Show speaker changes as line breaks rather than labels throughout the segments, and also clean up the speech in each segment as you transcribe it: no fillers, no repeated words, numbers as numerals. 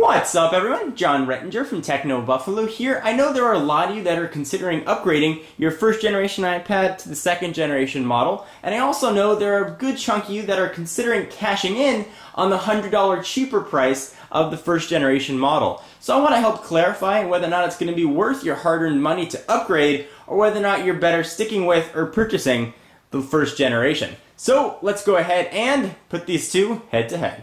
What's up everyone? John Rettinger from Techno Buffalo here. I know there are a lot of you that are considering upgrading your first generation iPad to the second generation model, and I also know there are a good chunk of you that are considering cashing in on the $100 cheaper price of the first generation model. So I want to help clarify whether or not it's going to be worth your hard-earned money to upgrade, or whether or not you're better sticking with or purchasing the first generation. So let's go ahead and put these two head to head.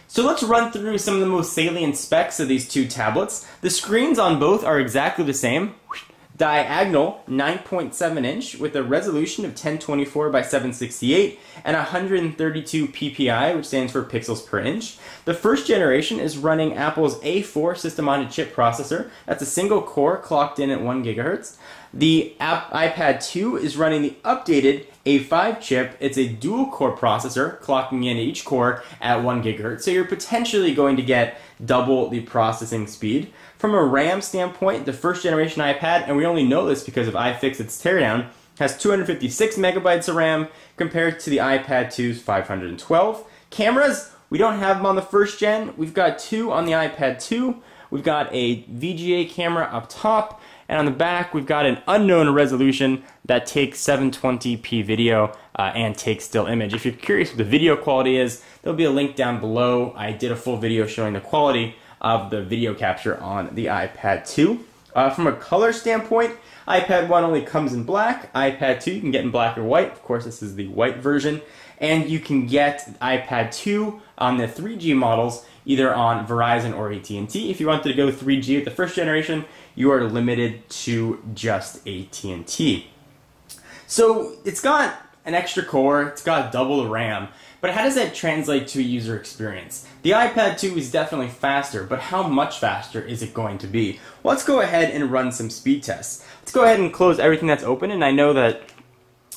So let's run through some of the most salient specs of these two tablets. The screens on both are exactly the same. Diagonal 9.7 inch with a resolution of 1024 by 768 and 132 ppi, which stands for pixels per inch. The first generation is running Apple's A4 system-on-a-chip processor. That's a single core clocked in at 1 gigahertz. The iPad 2 is running the updated A5 chip. It's a dual-core processor, clocking in each core at 1 gigahertz. So you're potentially going to get double the processing speed. From a RAM standpoint, the first generation iPad, and we only know this because of iFixit's teardown, has 256 megabytes of RAM compared to the iPad 2's 512. Cameras, we don't have them on the first gen. We've got two on the iPad 2. We've got a VGA camera up top, and on the back we've got an unknown resolution that takes 720p video and takes still image. If you're curious what the video quality is, there'll be a link down below. I did a full video showing the quality of the video capture on the iPad 2. From a color standpoint, iPad 1 only comes in black. iPad 2 you can get in black or white. Of course, this is the white version. And you can get iPad 2 on the 3G models either on Verizon or ATandT. If you wanted to go 3G with the first generation, you are limited to just ATandT. So it's got an extra core, it's got double the RAM, but how does that translate to a user experience? The iPad 2 is definitely faster, but how much faster is it going to be? Well, let's go ahead and run some speed tests. Let's go ahead and close everything that's open, and I know that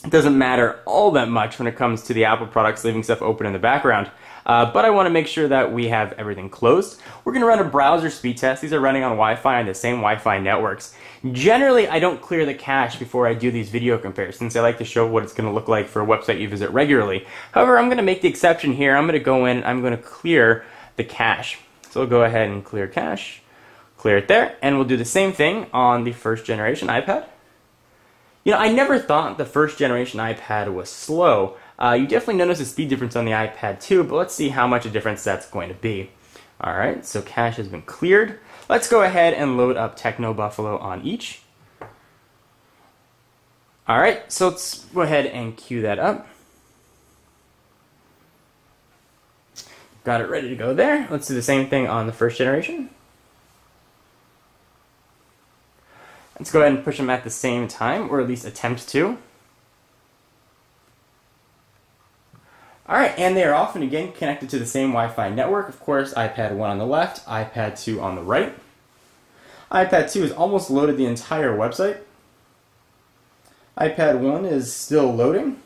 it doesn't matter all that much when it comes to the Apple products leaving stuff open in the background, but I want to make sure that we have everything closed. We're going to run a browser speed test. These are running on Wi-Fi on the same Wi-Fi networks. Generally, I don't clear the cache before I do these video comparisons. I like to show what it's going to look like for a website you visit regularly. However, I'm going to make the exception here. I'm going to go in and I'm going to clear the cache. So we'll go ahead and clear cache, clear it there, and we'll do the same thing on the first generation iPad. You know, I never thought the first generation iPad was slow. You definitely notice a speed difference on the iPad 2, but let's see how much a difference that's going to be. Alright, so cache has been cleared. Let's go ahead and load up Techno Buffalo on each. Alright, so let's go ahead and queue that up. Got it ready to go there. Let's do the same thing on the first generation. Let's go ahead and push them at the same time, or at least attempt to. Alright, and they are off and again connected to the same Wi-Fi network. Of course, iPad 1 on the left, iPad 2 on the right. iPad 2 has almost loaded the entire website. iPad 1 is still loading.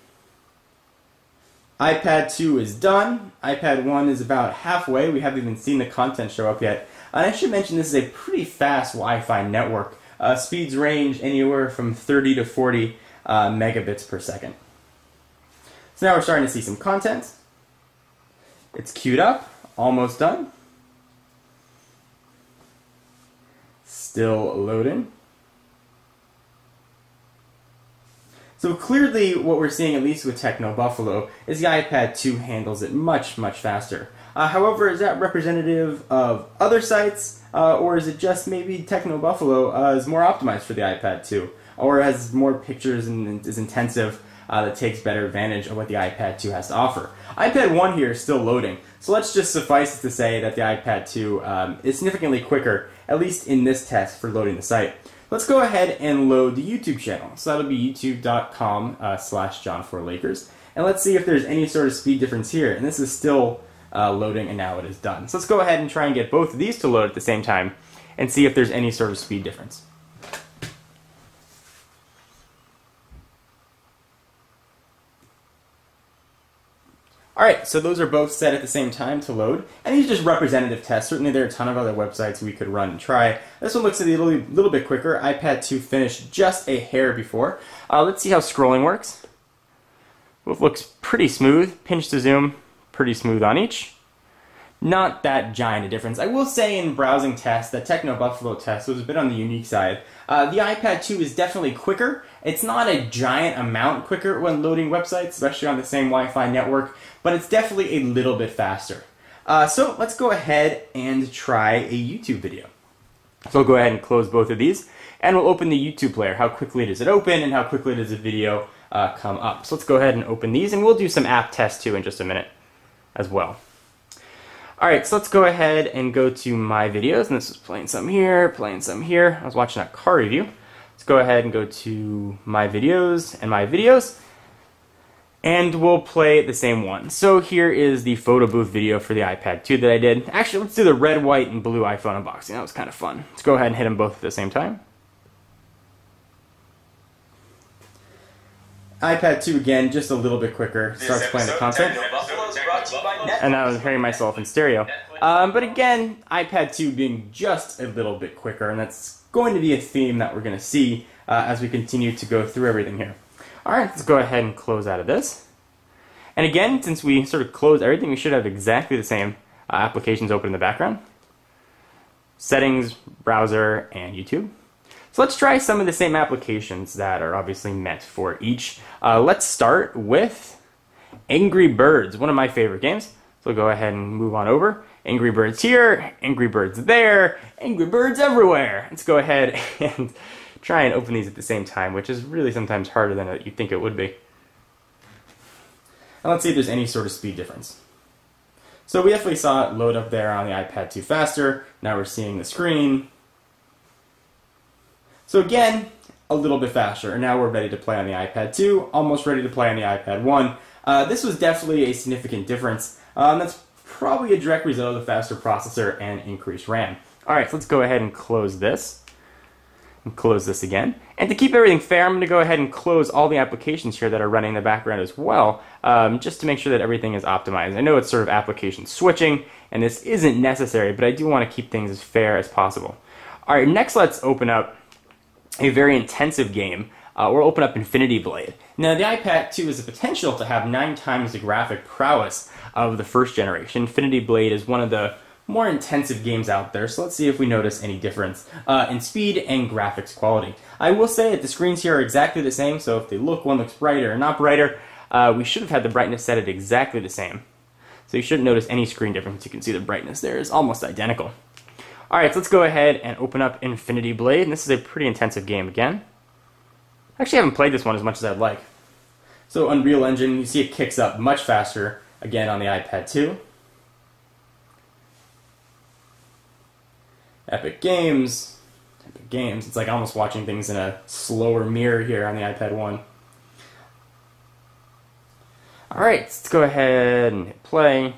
iPad 2 is done. iPad 1 is about halfway. We haven't even seen the content show up yet. And I should mention this is a pretty fast Wi-Fi network. Speeds range anywhere from 30 to 40 megabits per second. So now we're starting to see some content. It's queued up, almost done. Still loading. So clearly what we're seeing, at least with Techno Buffalo, is the iPad 2 handles it much, much faster. However, is that representative of other sites, or is it just maybe Techno Buffalo is more optimized for the iPad 2, or has more pictures and is intensive that takes better advantage of what the iPad 2 has to offer? iPad 1 here is still loading, so let's just suffice it to say that the iPad 2 is significantly quicker, at least in this test, for loading the site. Let's go ahead and load the YouTube channel. So that'll be youtube.com/John4Lakers, and let's see if there's any sort of speed difference here. And this is still loading, and now it is done. So let's go ahead and try and get both of these to load at the same time and see if there's any sort of speed difference. Alright, so those are both set at the same time to load, and these are just representative tests. Certainly there are a ton of other websites we could run and try. This one looks a little bit quicker. iPad 2 finished just a hair before. Let's see how scrolling works. Both looks pretty smooth. Pinch to zoom, pretty smooth on each. Not that giant a difference. I will say in browsing tests, the Techno Buffalo test was a bit on the unique side. The iPad 2 is definitely quicker. It's not a giant amount quicker when loading websites, especially on the same Wi-Fi network, but it's definitely a little bit faster. So let's go ahead and try a YouTube video. So I'll go ahead and close both of these, and we'll open the YouTube player. How quickly does it open, and how quickly does the video come up? So let's go ahead and open these, and we'll do some app tests too in just a minute as well. Alright, so let's go ahead and go to My Videos, and this is playing some here, playing some here. I was watching a car review. Let's go ahead and go to My Videos and My Videos, and we'll play the same one. So here is the photo booth video for the iPad 2 that I did. Actually, let's do the red, white, and blue iPhone unboxing. That was kind of fun. Let's go ahead and hit them both at the same time. iPad 2 again, just a little bit quicker. Starts playing the content. And I was hearing myself in stereo. But again, iPad 2 being just a little bit quicker, and that's going to be a theme that we're going to see as we continue to go through everything here. Alright, let's go ahead and close out of this. And again, since we sort of close everything, we should have exactly the same applications open in the background. Settings, browser, and YouTube. So let's try some of the same applications that are obviously meant for each. Let's start with Angry Birds, one of my favorite games. So we'll go ahead and move on over. Angry Birds here, Angry Birds there, Angry Birds everywhere. Let's go ahead and try and open these at the same time, which is really sometimes harder than you'd think it would be. And let's see if there's any sort of speed difference. So we definitely saw it load up there on the iPad 2 faster. Now we're seeing the screen. So again, a little bit faster, and now we're ready to play on the iPad 2, almost ready to play on the iPad 1. This was definitely a significant difference. That's probably a direct result of the faster processor and increased RAM. Alright, so let's go ahead and close this. And close this again. And to keep everything fair, I'm going to go ahead and close all the applications here that are running in the background as well, just to make sure that everything is optimized. I know it's sort of application switching, and this isn't necessary, but I do want to keep things as fair as possible. Alright, next let's open up a very intensive game. We'll open up Infinity Blade. Now, the iPad 2 has the potential to have 9 times the graphic prowess of the first generation. Infinity Blade is one of the more intensive games out there, so let's see if we notice any difference in speed and graphics quality. I will say that the screens here are exactly the same, so if one looks brighter or not brighter, we should have had the brightness set at exactly the same. So you shouldn't notice any screen difference. You can see the brightness there is almost identical. Alright, so let's go ahead and open up Infinity Blade, and this is a pretty intensive game again. I actually haven't played this one as much as I'd like. So Unreal Engine, you see it kicks up much faster, again on the iPad 2. Epic Games, it's like almost watching things in a slower mirror here on the iPad 1. Alright, let's go ahead and hit play.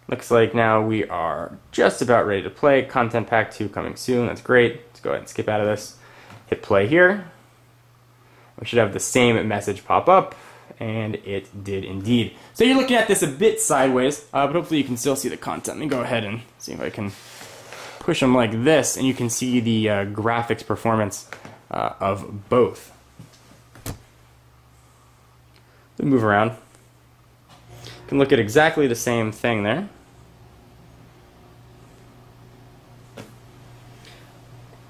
Looks like now we are just about ready to play. Content Pack 2 coming soon. That's great. Let's go ahead and skip out of this. Hit play here. We should have the same message pop up, and it did indeed. So you're looking at this a bit sideways, but hopefully you can still see the content. Let me go ahead and see if I can push them like this, and you can see the graphics performance of both. Let me move around. You can look at exactly the same thing there.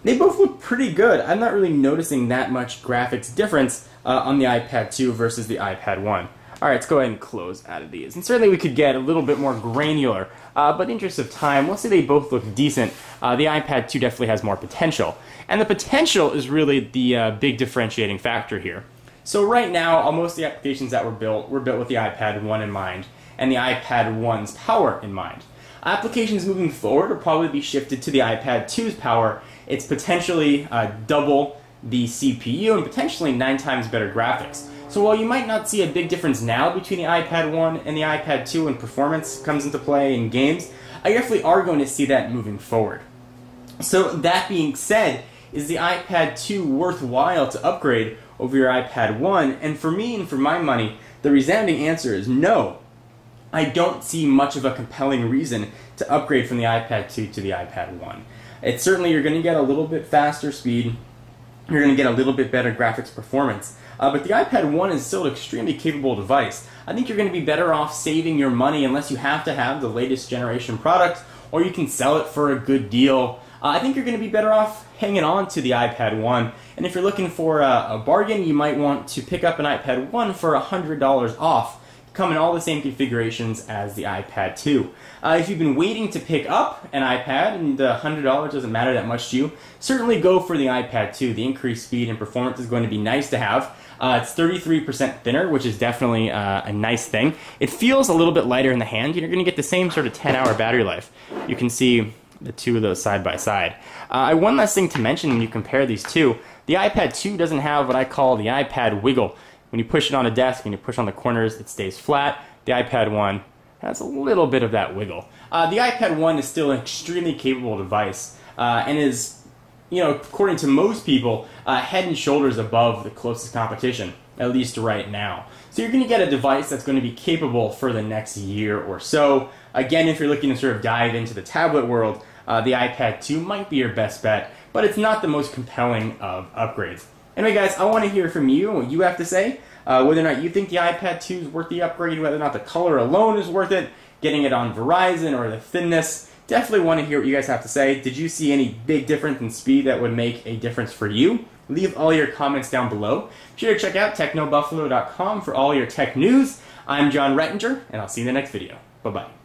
They both look pretty good. I'm not really noticing that much graphics difference on the iPad 2 versus the iPad 1. Alright, let's go ahead and close out of these. And certainly we could get a little bit more granular, but in the interest of time, we'll say they both look decent. The iPad 2 definitely has more potential. And the potential is really the big differentiating factor here. So right now, most of the applications that were built with the iPad 1 in mind, and the iPad 1's power in mind. Applications moving forward will probably be shifted to the iPad 2's power. It's potentially double the CPU and potentially 9 times better graphics. So while you might not see a big difference now between the iPad 1 and the iPad 2 when performance comes into play in games, I definitely are going to see that moving forward. So that being said, is the iPad 2 worthwhile to upgrade over your iPad 1? And for me and for my money, the resounding answer is no. I don't see much of a compelling reason to upgrade from the iPad 2 to the iPad 1. It's certainly, you're going to get a little bit faster speed, you're going to get a little bit better graphics performance. But the iPad 1 is still an extremely capable device. I think you're going to be better off saving your money unless you have to have the latest generation product, or you can sell it for a good deal. I think you're going to be better off hanging on to the iPad 1. And if you're looking for a bargain, you might want to pick up an iPad 1 for $100 off. Come in all the same configurations as the iPad 2. If you've been waiting to pick up an iPad and $100 doesn't matter that much to you, certainly go for the iPad 2. The increased speed and performance is going to be nice to have. It's 33% thinner, which is definitely a nice thing. It feels a little bit lighter in the hand. You're going to get the same sort of 10-hour battery life. You can see the two of those side by side. One last thing to mention when you compare these two, the iPad 2 doesn't have what I call the iPad wiggle. When you push it on a desk and you push on the corners, it stays flat. The iPad 1 has a little bit of that wiggle. The iPad 1 is still an extremely capable device and is, according to most people, head and shoulders above the closest competition, at least right now. So you're going to get a device that's going to be capable for the next year or so. Again, if you're looking to sort of dive into the tablet world, the iPad 2 might be your best bet, but it's not the most compelling of upgrades. Anyway, guys, I want to hear from you and what you have to say, whether or not you think the iPad 2 is worth the upgrade, whether or not the color alone is worth it, getting it on Verizon or the thinness. Definitely want to hear what you guys have to say. Did you see any big difference in speed that would make a difference for you? Leave all your comments down below. Be sure to check out technobuffalo.com for all your tech news. I'm John Rettinger, and I'll see you in the next video. Bye-bye.